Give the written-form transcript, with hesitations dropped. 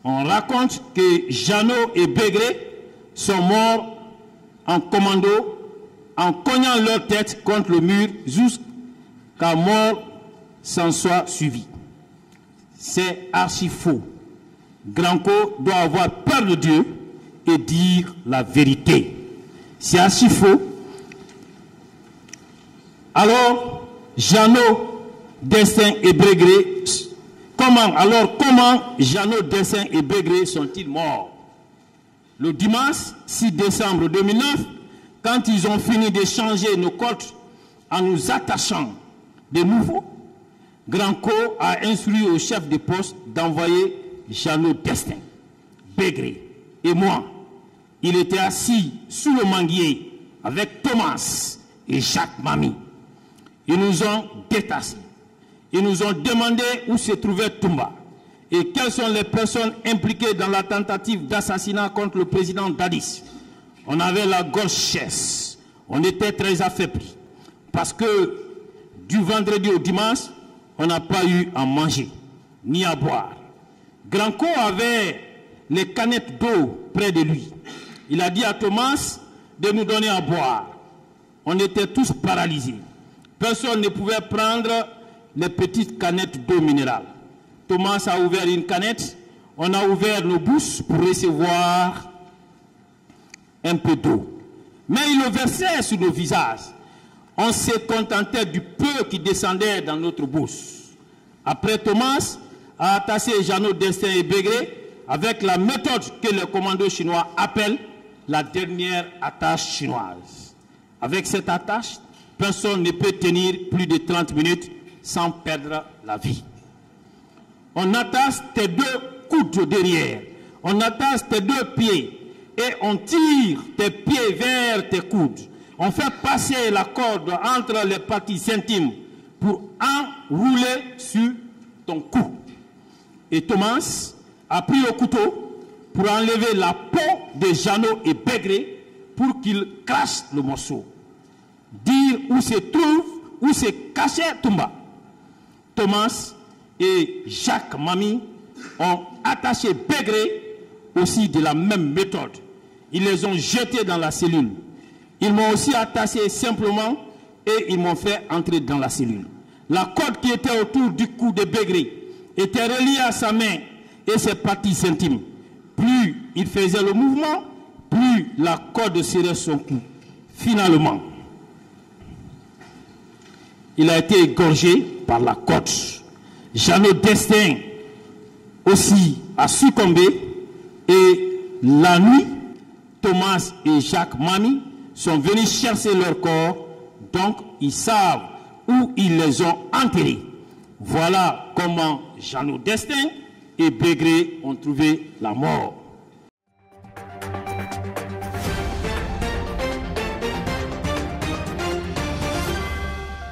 On raconte que Jeannot et Bégré sont morts en commando en cognant leur tête contre le mur jusqu'à mort s'en soit suivi. C'est archi faux. Granco doit avoir peur de Dieu et dire la vérité. C'est archi faux. Alors, Jeannot, Destin et Bégré, comment Jeannot, Destin et Bégré sont-ils morts? Le dimanche 6 décembre 2009, quand ils ont fini d'échanger nos côtes en nous attachant de nouveau, Granco a instruit au chef de poste d'envoyer Jeannot, Destin, Bégré et moi. Il était assis sous le manguier avec Thomas et Jacques Mami. Ils nous ont détassés. Ils nous ont demandé où se trouvait Toumba et quelles sont les personnes impliquées dans la tentative d'assassinat contre le président Dadis. On avait la gorge chère. On était très affaiblis parce que du vendredi au dimanche, on n'a pas eu à manger ni à boire. Granco avait les canettes d'eau près de lui. Il a dit à Thomas de nous donner à boire. On était tous paralysés. Personne ne pouvait prendre les petites canettes d'eau minérale. Thomas a ouvert une canette. On a ouvert nos bouches pour recevoir un peu d'eau. Mais il le versait sur nos visages. On se contentait du peu qui descendait dans notre bouche. Après, Thomas a attaché Jeannot, Destin et Bégré avec la méthode que les commandos chinois appellent la dernière attache chinoise. Avec cette attache, personne ne peut tenir plus de 30 minutes sans perdre la vie. On attache tes deux coudes derrière, on attache tes deux pieds et on tire tes pieds vers tes coudes. On fait passer la corde entre les parties intimes pour enrouler sur ton cou. Et Thomas a pris le couteau pour enlever la peau de Jeannot et Bégré pour qu'il crache le morceau. Dire où se trouve, où se cachait Toumba. Thomas et Jacques Mami ont attaché Bégré aussi de la même méthode. Ils les ont jetés dans la cellule. Ils m'ont aussi attaché simplement et ils m'ont fait entrer dans la cellule. La corde qui était autour du cou de Bégré était reliée à sa main et ses parties intimes. Plus il faisait le mouvement, plus la corde serrait son cou. Finalement, il a été égorgé par la corde. Jeannot, Destin aussi a succombé et la nuit, Thomas et Jacques Mami sont venus chercher leur corps, donc ils savent où ils les ont enterrés. Voilà comment Jeannot, Destin et Bégré ont trouvé la mort.